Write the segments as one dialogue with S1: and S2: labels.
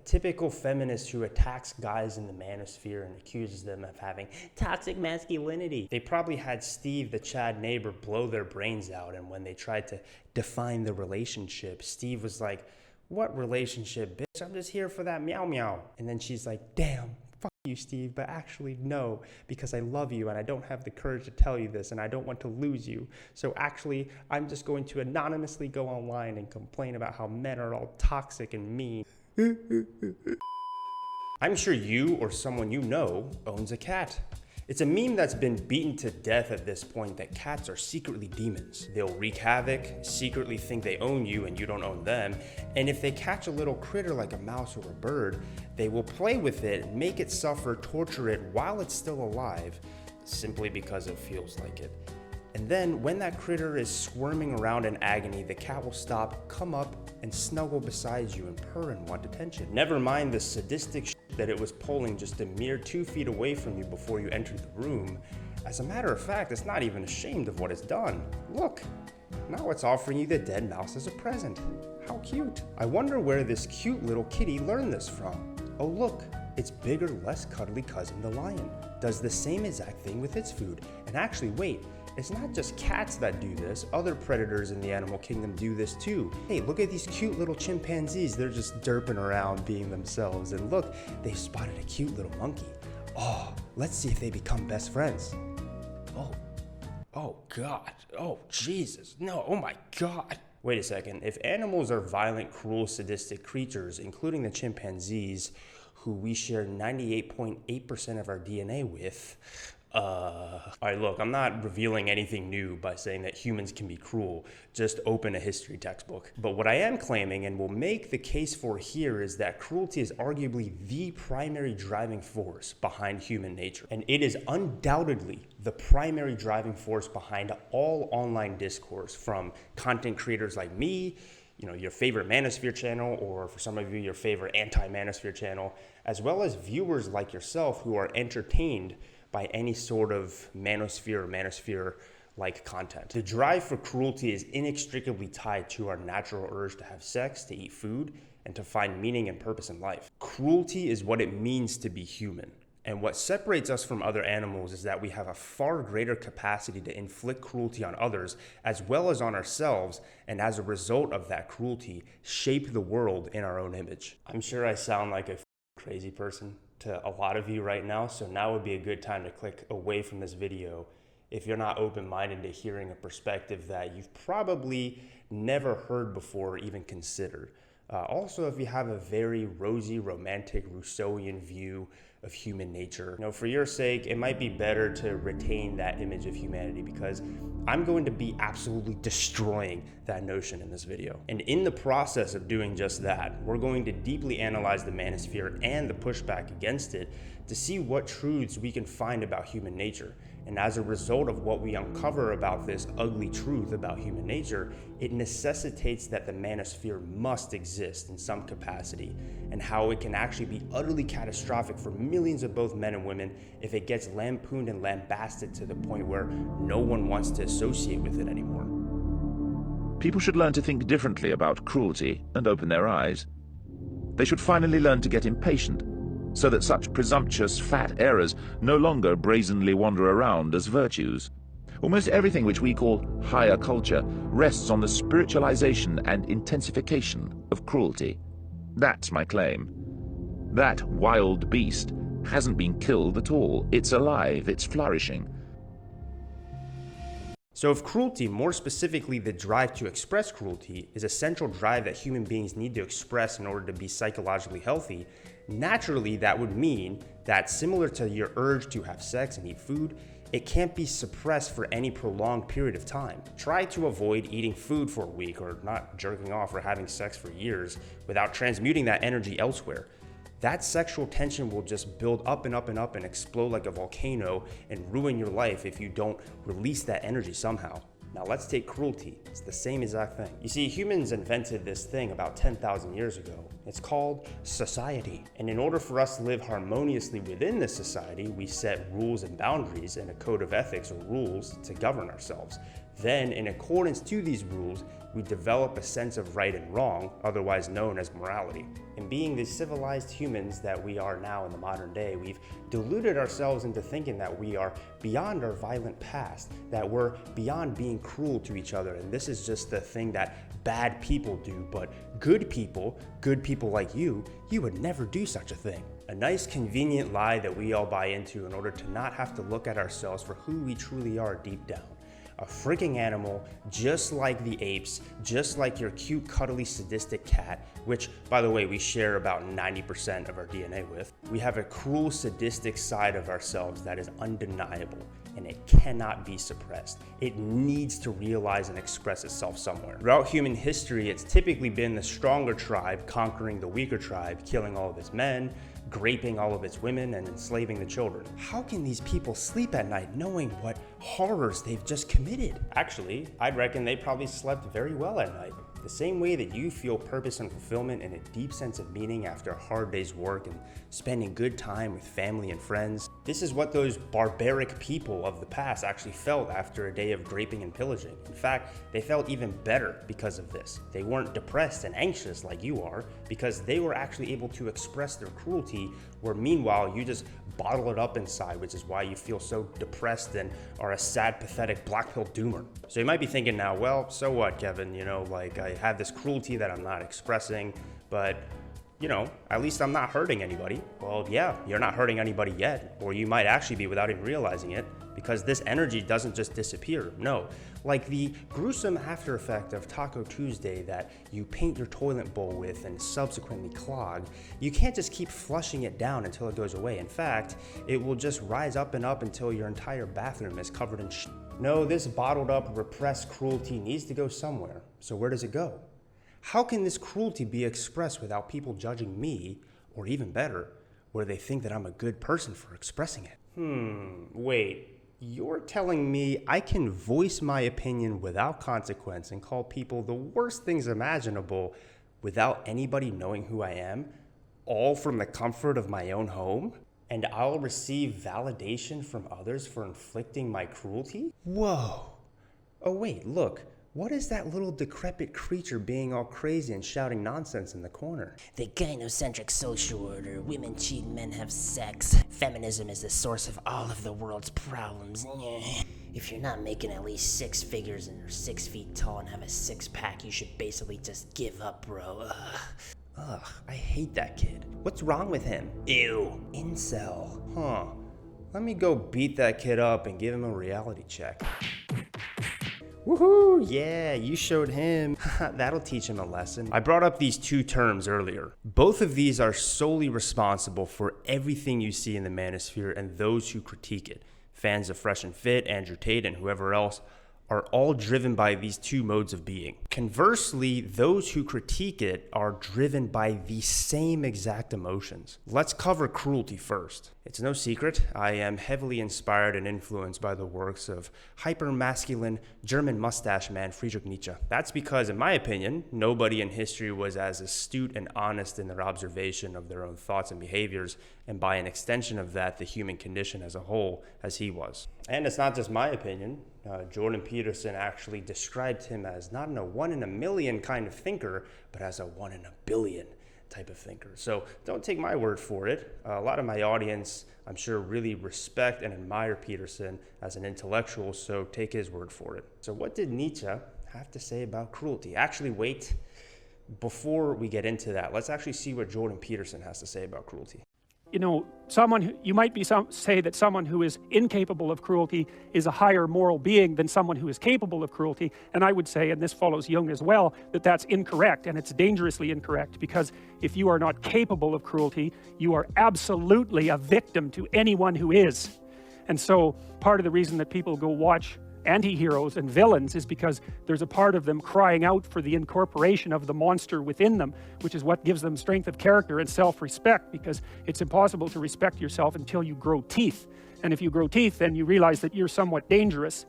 S1: typical feminist who attacks guys in the manosphere and accuses them of having toxic masculinity. They probably had Steve, the Chad neighbor, blow their brains out, and when they tried to define the relationship, Steve was like, "What relationship, bitch? I'm just here for that meow meow." And then she's like, "Damn, fuck you, Steve, but actually no, because I love you and I don't have the courage to tell you this and I don't want to lose you. So actually, I'm just going to anonymously go online and complain about how men are all toxic and mean." I'm sure you or someone you know owns a cat. It's a meme that's been beaten to death at this point that cats are secretly demons. They'll wreak havoc, secretly think they own you and you don't own them, and if they catch a little critter like a mouse or a bird, they will play with it, make it suffer, torture it while it's still alive, simply because it feels like it. And then when that critter is squirming around in agony, the cat will stop, come up, and snuggle beside you and purr and want attention. Never mind the sadistic shit that it was pulling just a mere 2 feet away from you before you entered the room. As a matter of fact, it's not even ashamed of what it's done. Look, now it's offering you the dead mouse as a present. How cute. I wonder where this cute little kitty learned this from. Oh look, its bigger, less cuddly cousin, the lion, does the same exact thing with its food. And actually, wait, it's not just cats that do this, other predators in the animal kingdom do this too. Hey, look at these cute little chimpanzees, they're just derping around being themselves. And look, they spotted a cute little monkey. Oh, let's see if they become best friends. Oh God, oh Jesus, no, oh my God. Wait a second, if animals are violent, cruel, sadistic creatures, including the chimpanzees, who we share 98.8% of our DNA with, Alright, look, I'm not revealing anything new by saying that humans can be cruel. Just open a history textbook. But what I am claiming and will make the case for here is that cruelty is arguably the primary driving force behind human nature. And it is undoubtedly the primary driving force behind all online discourse, from content creators like me, you know, your favorite Manosphere channel, or for some of you, your favorite anti-Manosphere channel, as well as viewers like yourself who are entertained by any sort of Manosphere or Manosphere-like content. The drive for cruelty is inextricably tied to our natural urge to have sex, to eat food, and to find meaning and purpose in life. Cruelty is what it means to be human. And what separates us from other animals is that we have a far greater capacity to inflict cruelty on others as well as on ourselves, and as a result of that cruelty, shape the world in our own image. I'm sure I sound like a crazy person to a lot of you right now, so now would be a good time to click away from this video if you're not open-minded to hearing a perspective that you've probably never heard before or even considered. Also, if you have a very rosy, romantic, Rousseauian view of human nature, you know, for your sake, it might be better to retain that image of humanity, because I'm going to be absolutely destroying that notion in this video. And in the process of doing just that, we're going to deeply analyze the Manosphere and the pushback against it to see what truths we can find about human nature. And as a result of what we uncover about this ugly truth about human nature, it necessitates that the Manosphere must exist in some capacity, and how it can actually be utterly catastrophic for millions of both men and women if it gets lampooned and lambasted to the point where no one wants to associate with it anymore.
S2: People should learn to think differently about cruelty and open their eyes. They should finally learn to get impatient, so that such presumptuous fat errors no longer brazenly wander around as virtues. Almost everything which we call higher culture rests on the spiritualization and intensification of cruelty. That's my claim. That wild beast hasn't been killed at all. It's alive, it's flourishing.
S1: So if cruelty, more specifically the drive to express cruelty, is a central drive that human beings need to express in order to be psychologically healthy, naturally that would mean that, similar to your urge to have sex and eat food, it can't be suppressed for any prolonged period of time. Try to avoid eating food for a week, or not jerking off or having sex for years, without transmuting that energy elsewhere. That sexual tension will just build up and up and up and explode like a volcano and ruin your life if you don't release that energy somehow. Now let's take cruelty. It's the same exact thing. You see, humans invented this thing about 10,000 years ago, It's called society. And in order for us to live harmoniously within this society, we set rules and boundaries and a code of ethics or rules to govern ourselves. Then, in accordance to these rules, we develop a sense of right and wrong, otherwise known as morality. And being the civilized humans that we are now in the modern day, we've deluded ourselves into thinking that we are beyond our violent past, that we're beyond being cruel to each other, and this is just the thing that bad people do, but good people like you would never do such a thing. A nice convenient lie that we all buy into in order to not have to look at ourselves for who we truly are deep down. A freaking animal, just like the apes, just like your cute, cuddly, sadistic cat, which, by the way, we share about 90% of our DNA with. We have a cruel, sadistic side of ourselves that is undeniable, and it cannot be suppressed. It needs to realize and express itself somewhere. Throughout human history, it's typically been the stronger tribe conquering the weaker tribe, killing all of its men, graping all of its women, and enslaving the children. How can these people sleep at night knowing what horrors they've just committed? Actually, I'd reckon they probably slept very well at night. The same way that you feel purpose and fulfillment and a deep sense of meaning after a hard day's work and spending good time with family and friends. This is what those barbaric people of the past actually felt after a day of graping and pillaging. In fact, they felt even better because of this. They weren't depressed and anxious like you are because they were actually able to express their cruelty, where meanwhile you just bottle it up inside, which is why you feel so depressed and are a sad, pathetic black pill doomer. So you might be thinking now, well, so what, Kevin? I have this cruelty that I'm not expressing, but at least I'm not hurting anybody. Well, yeah, you're not hurting anybody yet, or you might actually be without even realizing it, because this energy doesn't just disappear. No, like the gruesome after effect of Taco Tuesday that you paint your toilet bowl with and subsequently clog, you can't just keep flushing it down until it goes away. In fact, it will just rise up and up until your entire bathroom is covered in shit. No, this bottled up, repressed cruelty needs to go somewhere. So where does it go? How can this cruelty be expressed without people judging me, or even better, where they think that I'm a good person for expressing it? Wait. You're telling me I can voice my opinion without consequence and call people the worst things imaginable without anybody knowing who I am, all from the comfort of my own home? And I'll receive validation from others for inflicting my cruelty? Whoa. Oh wait, look. What is that little decrepit creature being all crazy and shouting nonsense in the corner?
S3: The gynocentric social order. Women cheat, men have sex. Feminism is the source of all of the world's problems. If you're not making at least 6 figures and are 6 feet tall and have a 6-pack, you should basically just give up, bro.
S1: Ugh, I hate that kid. What's wrong with him?
S3: Ew.
S1: Incel. Huh. Let me go beat that kid up and give him a reality check. Woohoo! Yeah, you showed him. That'll teach him a lesson. I brought up these 2 terms earlier. Both of these are solely responsible for everything you see in the Manosphere and those who critique it. Fans of Fresh and Fit, Andrew Tate, and whoever else are all driven by these 2 modes of being. Conversely, those who critique it are driven by the same exact emotions. Let's cover cruelty first. It's no secret, I am heavily inspired and influenced by the works of hyper-masculine German mustache man Friedrich Nietzsche. That's because, in my opinion, nobody in history was as astute and honest in their observation of their own thoughts and behaviors, and by an extension of that, the human condition as a whole, as he was. And it's not just my opinion. Jordan Peterson actually described him as not a 1 in a million kind of thinker, but as a 1 in a billion type of thinker. So don't take my word for it. A lot of my audience, I'm sure, really respect and admire Peterson as an intellectual, so take his word for it. So what did Nietzsche have to say about cruelty? Actually, wait. Before we get into that, let's actually see what Jordan Peterson has to say about cruelty.
S4: You might say that someone who is incapable of cruelty is a higher moral being than someone who is capable of cruelty. And I would say, and this follows Jung as well, that that's incorrect, and it's dangerously incorrect, because if you are not capable of cruelty, you are absolutely a victim to anyone who is. And so part of the reason that people go watch anti-heroes and villains is because there's a part of them crying out for the incorporation of the monster within them, which is what gives them strength of character and self-respect, because it's impossible to respect yourself until you grow teeth. And if you grow teeth, then you realize that you're somewhat dangerous,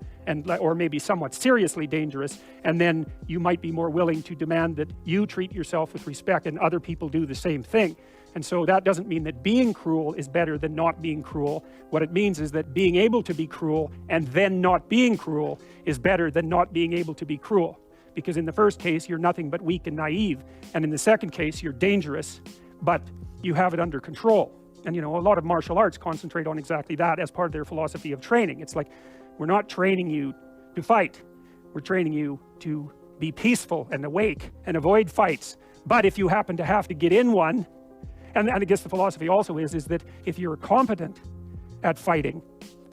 S4: or maybe somewhat seriously dangerous, and then you might be more willing to demand that you treat yourself with respect and other people do the same thing. And so that doesn't mean that being cruel is better than not being cruel. What it means is that being able to be cruel and then not being cruel is better than not being able to be cruel. Because in the first case, you're nothing but weak and naive. And in the second case, you're dangerous, but you have it under control. And a lot of martial arts concentrate on exactly that as part of their philosophy of training. It's like, we're not training you to fight. We're training you to be peaceful and awake and avoid fights. But if you happen to have to get in one, and I guess the philosophy also is that if you're competent at fighting,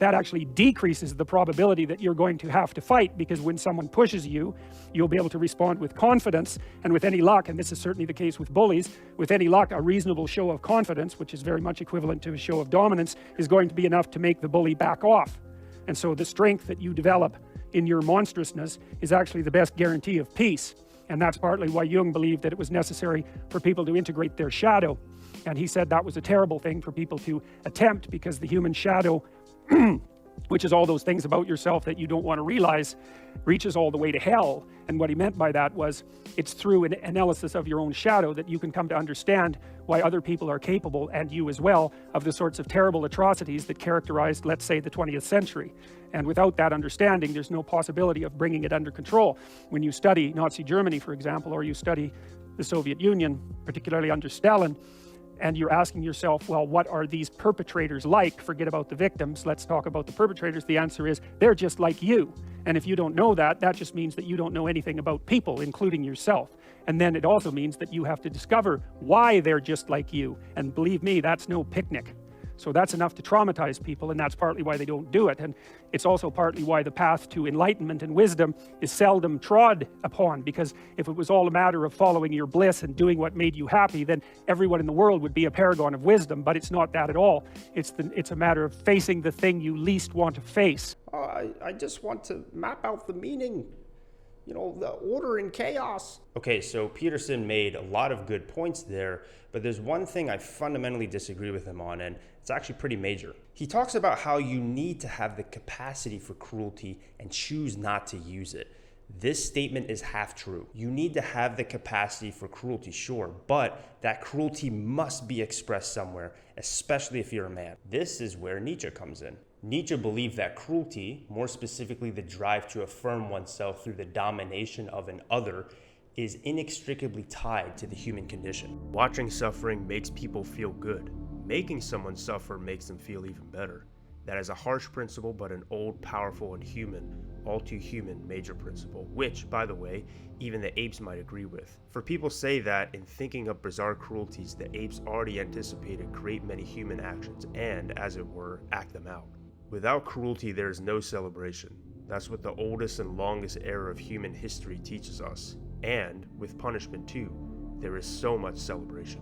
S4: that actually decreases the probability that you're going to have to fight, because when someone pushes you, you'll be able to respond with confidence, and with any luck, and this is certainly the case with bullies, with any luck, a reasonable show of confidence, which is very much equivalent to a show of dominance, is going to be enough to make the bully back off. And so the strength that you develop in your monstrousness is actually the best guarantee of peace. And that's partly why Jung believed that it was necessary for people to integrate their shadow. And he said that was a terrible thing for people to attempt, because the human shadow, which is all those things about yourself that you don't want to realize, reaches all the way to hell. And what he meant by that was, it's through an analysis of your own shadow that you can come to understand why other people are capable, and you as well, of the sorts of terrible atrocities that characterized, let's say, the 20th century. And without that understanding, there's no possibility of bringing it under control. When you study Nazi Germany, for example, or you study the Soviet Union, particularly under Stalin, and you're asking yourself, well, what are these perpetrators like? Forget about the victims, let's talk about the perpetrators. The answer is, they're just like you. And if you don't know that, that just means that you don't know anything about people, including yourself. And then it also means that you have to discover why they're just like you. And believe me, that's no picnic. So that's enough to traumatize people, and that's partly why they don't do it. And it's also partly why the path to enlightenment and wisdom is seldom trod upon, because if it was all a matter of following your bliss and doing what made you happy, then everyone in the world would be a paragon of wisdom. But it's not that at all. It's a matter of facing the thing you least want to face.
S1: I just want to map out the meaning. The order in chaos. Okay, so Peterson made a lot of good points there, but there's one thing I fundamentally disagree with him on, and it's actually pretty major. He talks about how you need to have the capacity for cruelty and choose not to use it. This statement is half true. You need to have the capacity for cruelty, sure, but that cruelty must be expressed somewhere, especially if you're a man. This is where Nietzsche comes in. Nietzsche believed that cruelty, more specifically the drive to affirm oneself through the domination of an other, is inextricably tied to the human condition. Watching suffering makes people feel good. Making someone suffer makes them feel even better. That is a harsh principle, but an old, powerful, and human, all too human major principle, which, by the way, even the apes might agree with. For people say that in thinking of bizarre cruelties, the apes already anticipated a great many human actions and, as it were, act them out. Without cruelty, there is no celebration. That's what the oldest and longest era of human history teaches us. And, with punishment too, there is so much celebration.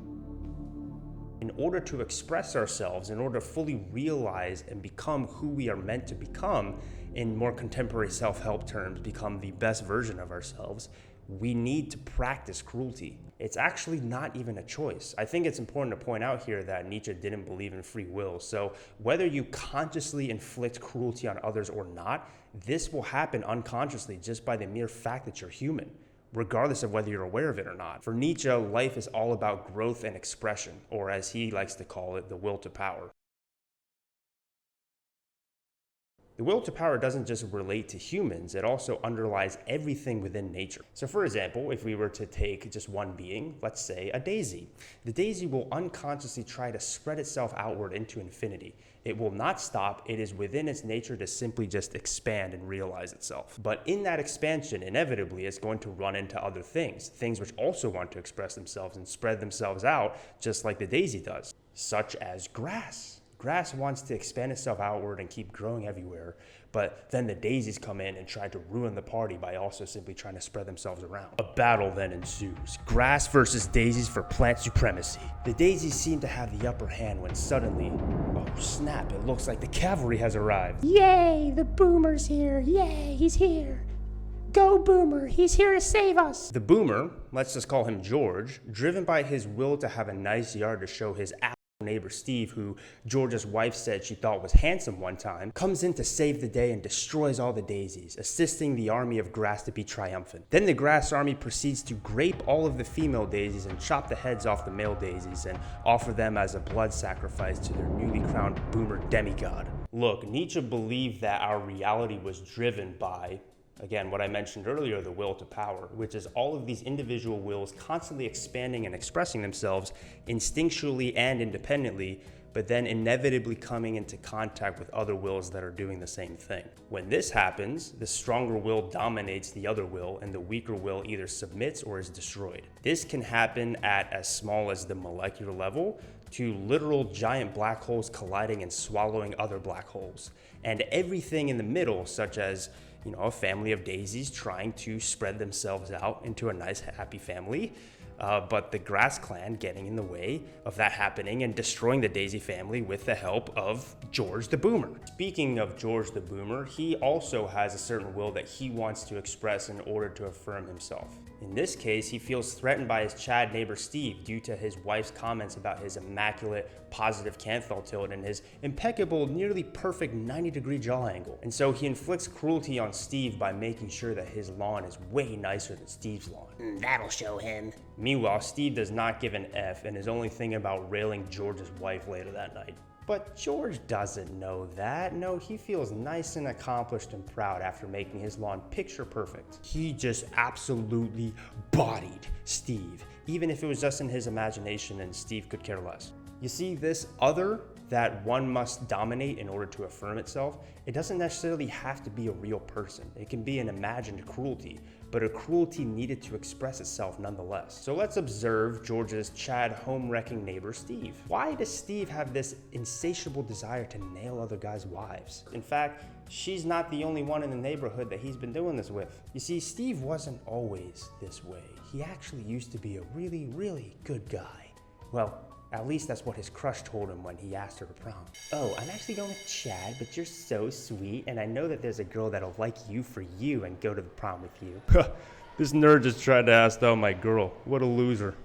S1: In order to express ourselves, in order to fully realize and become who we are meant to become, in more contemporary self-help terms, become the best version of ourselves, we need to practice cruelty. It's actually not even a choice. I think it's important to point out here that Nietzsche didn't believe in free will. So whether you consciously inflict cruelty on others or not, this will happen unconsciously just by the mere fact that you're human, regardless of whether you're aware of it or not. For Nietzsche, life is all about growth and expression, or as he likes to call it, the will to power. The will to power doesn't just relate to humans, it also underlies everything within nature. So for example, if we were to take just one being, let's say a daisy, the daisy will unconsciously try to spread itself outward into infinity. It will not stop. It is within its nature to simply just expand and realize itself. But in that expansion, inevitably, it's going to run into other things which also want to express themselves and spread themselves out, just like the daisy does, such as grass. grass wants to expand itself outward and keep growing everywhere, but then the daisies come in and try to ruin the party by also simply trying to spread themselves around. A battle then ensues. Grass versus daisies for plant supremacy. The daisies seem to have the upper hand when suddenly, oh snap, it looks like the cavalry has arrived.
S3: Yay, the boomer's here. Yay, he's here. Go Boomer, he's here to save us.
S1: The boomer, let's just call him George, driven by his will to have a nice yard to show his neighbor Steve, who George's wife said she thought was handsome one time, comes in to save the day and destroys all the daisies, assisting the army of grass to be triumphant. Then the grass army proceeds to grape all of the female daisies and chop the heads off the male daisies and offer them as a blood sacrifice to their newly crowned boomer demigod. Look, Nietzsche believed that our reality was driven by, again, what I mentioned earlier, the will to power, which is all of these individual wills constantly expanding and expressing themselves instinctually and independently, but then inevitably coming into contact with other wills that are doing the same thing. When this happens, the stronger will dominates the other will, and the weaker will either submits or is destroyed. This can happen at as small as the molecular level to literal giant black holes colliding and swallowing other black holes, and everything in the middle, such as a family of daisies trying to spread themselves out into a nice, happy family, but the Grass clan getting in the way of that happening and destroying the Daisy family with the help of George the Boomer. Speaking of George the Boomer, he also has a certain will that he wants to express in order to affirm himself. In this case, he feels threatened by his Chad neighbor Steve due to his wife's comments about his immaculate, positive canthal tilt and his impeccable, nearly perfect 90-degree jaw angle. And so he inflicts cruelty on Steve by making sure that his lawn is way nicer than Steve's lawn.
S3: That'll show him.
S1: Meanwhile, Steve does not give an F and is only thinking about railing George's wife later that night. But George doesn't know that. No, he feels nice and accomplished and proud after making his lawn picture perfect. He just absolutely bodied Steve, even if it was just in his imagination and Steve could care less. You see, this other that one must dominate in order to affirm itself, it doesn't necessarily have to be a real person. It can be an imagined cruelty, but a cruelty needed to express itself nonetheless. So let's observe George's Chad home-wrecking neighbor, Steve. Why does Steve have this insatiable desire to nail other guys' wives? In fact, she's not the only one in the neighborhood that he's been doing this with. You see, Steve wasn't always this way. He actually used to be a really, really good guy. Well, at least that's what his crush told him when he asked her to prom. Oh, I'm actually going with Chad, but you're so sweet, and I know that there's a girl that'll like you for you and go to the prom with you. This nerd just tried to ask out my girl. What a loser.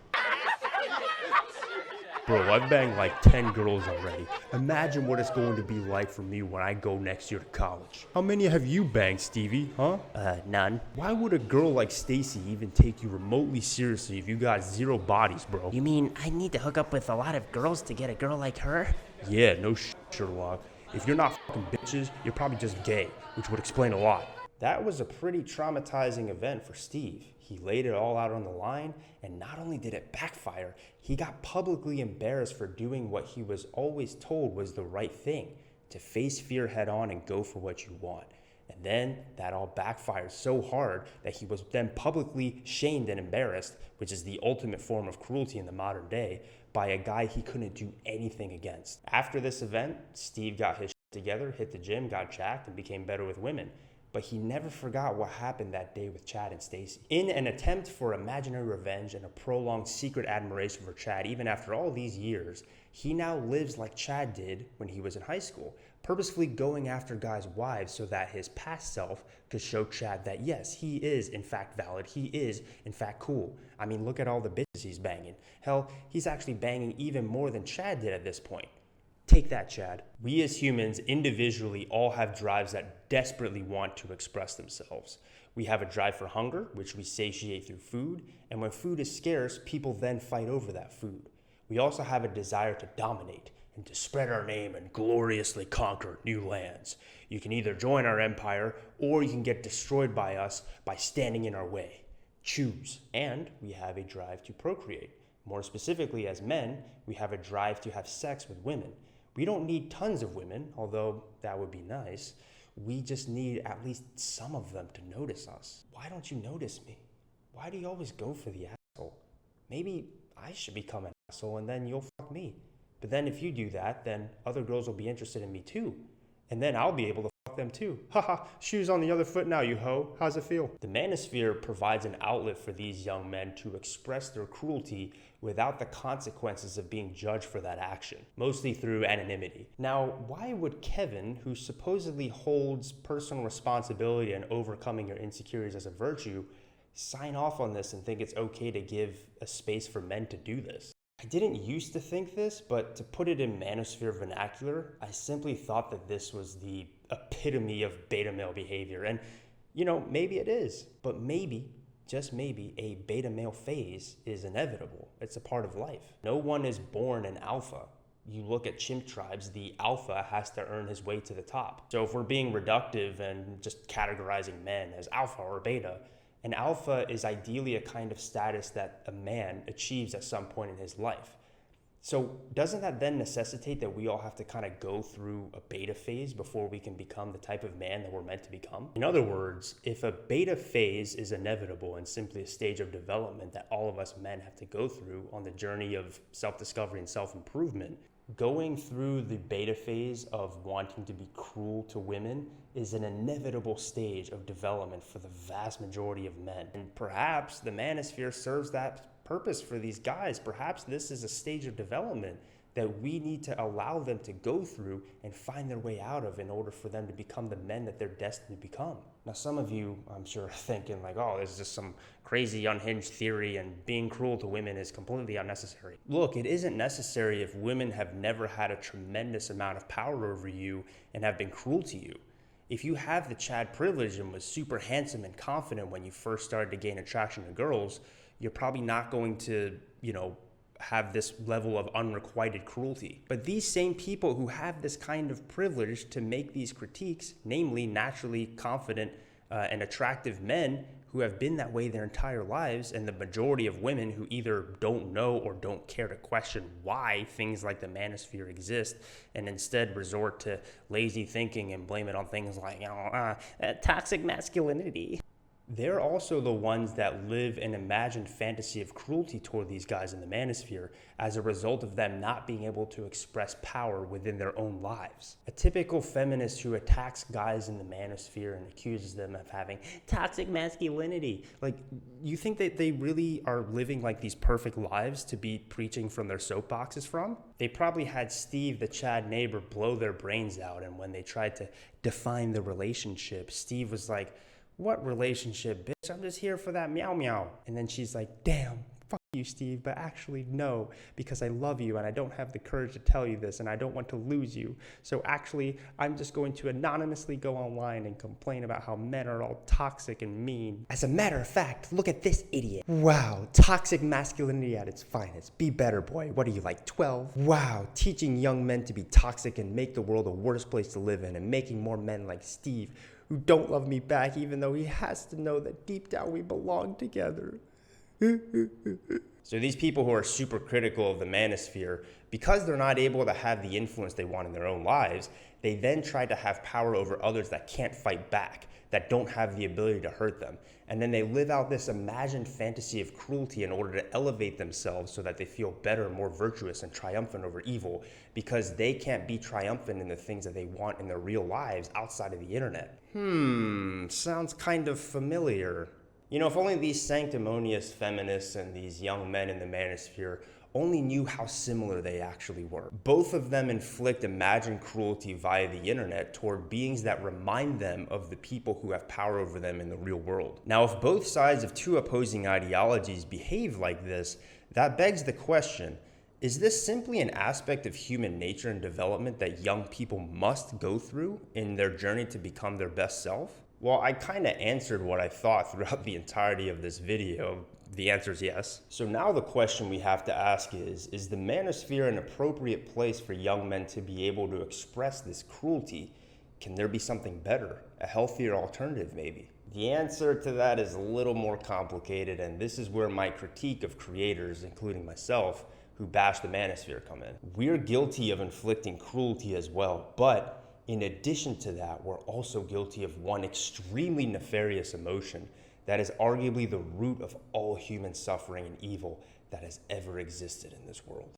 S1: Bro, I've banged like 10 girls already. Imagine what it's going to be like for me when I go next year to college. How many have you banged, Stevie, huh?
S3: None.
S1: Why would a girl like Stacy even take you remotely seriously if you got zero bodies, bro?
S3: You mean I need to hook up with a lot of girls to get a girl like her?
S1: Yeah, no shit, Sherlock. If you're not fucking bitches, you're probably just gay, which would explain a lot. That was a pretty traumatizing event for Steve. He laid it all out on the line, and not only did it backfire, he got publicly embarrassed for doing what he was always told was the right thing, to face fear head on and go for what you want. And then that all backfired so hard that he was then publicly shamed and embarrassed, which is the ultimate form of cruelty in the modern day, by a guy he couldn't do anything against. After this event, Steve got his shit together, hit the gym, got jacked, and became better with women. But he never forgot what happened that day with Chad and Stacy. In an attempt for imaginary revenge and a prolonged secret admiration for Chad, even after all these years, he now lives like Chad did when he was in high school, purposefully going after guys' wives so that his past self could show Chad that yes, he is in fact valid, he is in fact cool. I mean, look at all the bitches he's banging. Hell, he's actually banging even more than Chad did at this point. Take that, Chad. We as humans individually all have drives that desperately want to express themselves. We have a drive for hunger, which we satiate through food, and when food is scarce, people then fight over that food. We also have a desire to dominate and to spread our name and gloriously conquer new lands. You can either join our empire, or you can get destroyed by us by standing in our way. Choose. And we have a drive to procreate. More specifically, as men, we have a drive to have sex with women. We don't need tons of women, although that would be nice. We just need at least some of them to notice us. Why don't you notice me? Why do you always go for the asshole? Maybe I should become an asshole and then you'll fuck me. But then if you do that, then other girls will be interested in me too. And then I'll be able to fuck them too. Haha, shoes on the other foot now, you hoe. How's it feel? The Manosphere provides an outlet for these young men to express their cruelty without the consequences of being judged for that action, mostly through anonymity. Now, why would Kevin, who supposedly holds personal responsibility in overcoming your insecurities as a virtue, sign off on this and think it's okay to give a space for men to do this? I didn't used to think this, but to put it in Manosphere vernacular, I simply thought that this was the epitome of beta male behavior. And, you know, maybe it is, but maybe, just maybe, a beta male phase is inevitable. It's a part of life. No one is born an alpha. You look at chimp tribes, the alpha has to earn his way to the top. So if we're being reductive and just categorizing men as alpha or beta, an alpha is ideally a kind of status that a man achieves at some point in his life. So doesn't that then necessitate that we all have to kind of go through a beta phase before we can become the type of man that we're meant to become? In other words, if a beta phase is inevitable and simply a stage of development that all of us men have to go through on the journey of self-discovery and self-improvement, going through the beta phase of wanting to be cruel to women is an inevitable stage of development for the vast majority of men. And perhaps the Manosphere serves that purpose for these guys. Perhaps this is a stage of development that we need to allow them to go through and find their way out of in order for them to become the men that they're destined to become. Now, some of you, I'm sure, are thinking like, oh, this is just some crazy unhinged theory and being cruel to women is completely unnecessary. Look, it isn't necessary if women have never had a tremendous amount of power over you and have been cruel to you. If you have the Chad privilege and was super handsome and confident when you first started to gain attraction to girls, you're probably not going to, have this level of unrequited cruelty. But these same people who have this kind of privilege to make these critiques, namely naturally confident and attractive men who have been that way their entire lives, and the majority of women who either don't know or don't care to question why things like the Manosphere exist, and instead resort to lazy thinking and blame it on things like toxic masculinity. They're also the ones that live an imagined fantasy of cruelty toward these guys in the Manosphere as a result of them not being able to express power within their own lives. A typical feminist who attacks guys in the Manosphere and accuses them of having toxic masculinity. Like, you think that they really are living like these perfect lives to be preaching from their soapboxes from? They probably had Steve, the Chad neighbor, blow their brains out, and when they tried to define the relationship, Steve was like, "What relationship, bitch? I'm just here for that meow meow." And then she's like, "Damn, fuck you, Steve, but actually no, because I love you and I don't have the courage to tell you this and I don't want to lose you. So actually, I'm just going to anonymously go online and complain about how men are all toxic and mean. As a matter of fact, look at this idiot. Wow, toxic masculinity at its finest. Be better, boy. What are you, like 12? Wow, teaching young men to be toxic and make the world a worse place to live in, and making more men like Steve who don't love me back, even though he has to know that deep down we belong together." So these people who are super critical of the Manosphere, because they're not able to have the influence they want in their own lives, they then try to have power over others that can't fight back, that don't have the ability to hurt them. And then they live out this imagined fantasy of cruelty in order to elevate themselves so that they feel better, more virtuous, and triumphant over evil, because they can't be triumphant in the things that they want in their real lives outside of the internet. Sounds kind of familiar. If only these sanctimonious feminists and these young men in the Manosphere only knew how similar they actually were. Both of them inflict imagined cruelty via the internet toward beings that remind them of the people who have power over them in the real world. Now, if both sides of two opposing ideologies behave like this, that begs the question, is this simply an aspect of human nature and development that young people must go through in their journey to become their best self? Well, I kind of answered what I thought throughout the entirety of this video. The answer is yes. So now the question we have to ask is the Manosphere an appropriate place for young men to be able to express this cruelty? Can there be something better, a healthier alternative maybe? The answer to that is a little more complicated, and this is where my critique of creators, including myself, who bash the Manosphere come in. We're guilty of inflicting cruelty as well, but in addition to that, we're also guilty of one extremely nefarious emotion that is arguably the root of all human suffering and evil that has ever existed in this world.